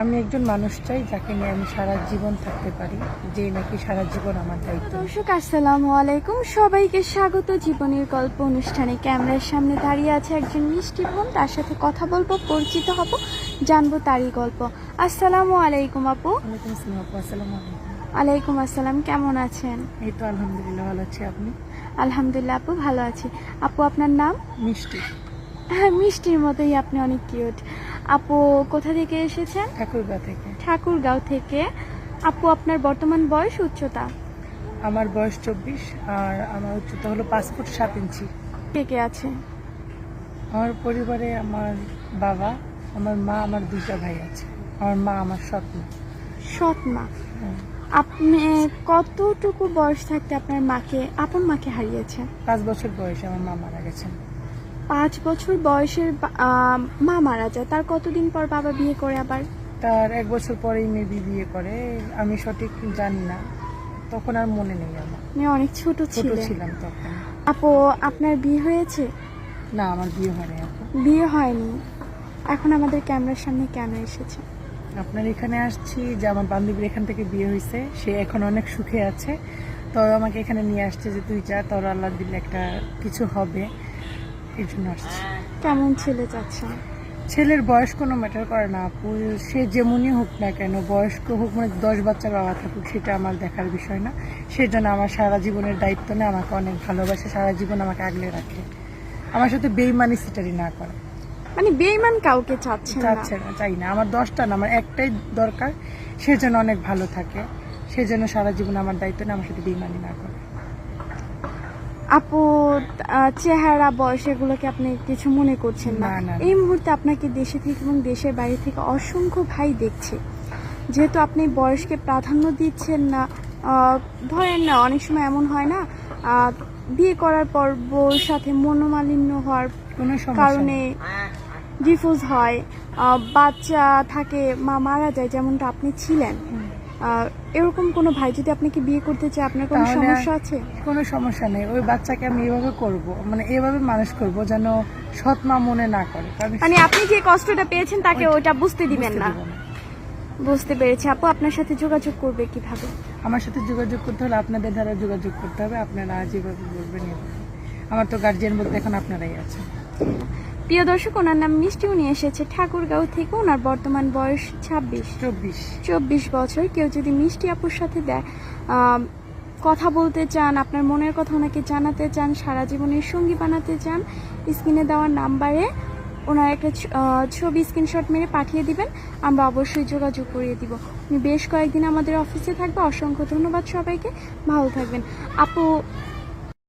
আমি একজন মানুষ চাই যাকে নিয়ে আমি সারা জীবন থাকতে পারি, যে নাকি সারা জীবন আমার দায়িত্ব। দর্শক আসসালামু আলাইকুম, সবাইকে স্বাগত জীবনের গল্প অনুষ্ঠানে। ক্যামেরার সামনে দাঁড়িয়ে আছে একজন মিষ্টি বোন, তার সাথে কথা বলবো, পরিচিত হব, জানবো তারই গল্প। আসসালামু আলাইকুম আপু। ওয়ালাইকুম আসসালাম আপু। আসসালামু আলাইকুম। আলাইকুম আসসালাম, কেমন আছেন? এই তো আলহামদুলিল্লাহ ভালো আছি। আপনি? আলহামদুলিল্লাহ আপু, ভালো আছি। আপু আপনার নাম? মিষ্টি। হ্যাঁ, মিষ্টির মতোই, আপনি অনেক কিউট। আপু কোথা থেকে এসেছেন? ঠাকুরগাঁ থেকে। ঠাকুরগাঁও থেকে। আপু আপনার বর্তমান বয়স, উচ্চতা? আমার বয়স 24 আর আমার উচ্চতা হলো 5 ফুট 7 ইঞ্চি। কে কে আছে? আমার পরিবারে আমার বাবা, আমার মা, আমার 2টা ভাই আছে। আমার মা আমার সৎ মা। সৎ মা। আপনি কতটুকু বয়স থাকতে আপনার মাকে, আপন মাকে হারিয়েছেন? 5 বছর বয়সে আমার মা মারা গেছেন। 5 বছর বয়সের মা মারা যায়, তার কতদিন পর বাবা বিয়ে করে আবার? তার 1 বছর পরেই মেবি বিয়ে করে, আমি সঠিক জানি না, তখন আর মনে নেই আমার। আপনি অনেক ছোট ছোট ছিলেন। ছিলাম তখন। আপু আপনার বিয়ে হয়েছে? না, আমার বিয়ে হয়নি আপু। বিয়ে হয়নি। এখন আমাদের ক্যামেরার সামনে কেন এসেছে? আপনার এখানে আসছি যে আমার বান্ধবীর এখান থেকে বিয়ে হয়েছে, সে এখন অনেক সুখে আছে, তো আমাকে এখানে নিয়ে আসছে যে তুই যা, তোর আল্লাহ দিলে একটা কিছু হবে, এই জন্য আসছি। কেমন ছেলে চাচ্ছেন? ছেলের বয়স কোনো ম্যাটার করে না আপু, সে যেমনই হোক না কেন, বয়স্ক হোক, মানে 10 বাচ্চার বাবা থাকুক, সেটা আমার দেখার বিষয় না। সেজন্য আমার সারা জীবনের দায়িত্ব নেই, আমাকে অনেক ভালোবাসে, সারা জীবন আমাকে আগলে রাখে, আমার সাথে বেইমানি সিটারি না করে। মানে বেঈমান কাউকে চাচ্ছেন না? চাচ্ছে না, চাই না। আমার 10টা না, আমার একটাই দরকার, সে যেন অনেক ভালো থাকে, সে যেন সারা জীবন আমার দায়িত্ব নেই, আমার সাথে বেইমানি না করে। আপু চেহারা, বয়স এগুলোকে আপনি কিছু মনে করছেন না? না, না, না। এই মুহূর্তে আপনাকে দেশে থেকে এবং দেশের বাইরে থেকে অসংখ্য ভাই দেখছে, যেহেতু আপনি বয়সকে প্রাধান্য দিচ্ছেন না। ধরেন না, অনেক সময় এমন হয় না, বিয়ে করার পর বউর সাথে মনোমালিন্য হওয়ার কোনো সমস্যা কারণে নেই। ডিভোর্স হয়, বাচ্চা থাকে, মা মারা যায়, যেমনটা আপনি ছিলেন। এরকম কোনো ভাই যদি আপনাকে বিয়ে করতে চায়, আপনার কোনো তাহলে সমস্যা আছে? কোনো সমস্যা নেই, ওই বাচ্চাকে আমি এভাবে করব, মানে এভাবে মানুষ করব যেন সৎ মা মনে না করে, কারণ মানে আপনি যে কষ্টটা পেয়েছেন তাকে ওটা বুঝতে দিবেন বুঝতে না? দিব না। বুঝতে পেরেছি। আপু আপনার সাথে যোগাযোগ করবে কিভাবে? আমার সাথে যোগাযোগ করতে হলে আপনাদের দ্বারা যোগাযোগ করতে হবে, আপনারা যেভাবে বলবেন এভাবে। আমার তো গার্জিয়ান বলতে এখন আপনারাই আছেন। প্রিয় দর্শক, ওনার নাম মিষ্টি, উনি এসেছে ঠাকুরগাঁও থেকে। ওনার বর্তমান বয়স 24 বছর। কেউ যদি মিষ্টি আপুর সাথে কথা বলতে চান, আপনার মনের কথা ওনাকে জানাতে চান, সারা জীবনের সঙ্গী বানাতে চান, স্ক্রিনে দেওয়া নাম্বারে ওনার একটা ছবি স্ক্রিনশট মেরে পাঠিয়ে দিবেন, আমরা অবশ্যই যোগাযোগ করিয়ে দিব। উনি বেশ কয়েকদিন আমাদের অফিসে থাকবে। অসংখ্য ধন্যবাদ সবাইকে, ভালো থাকবেন। আপু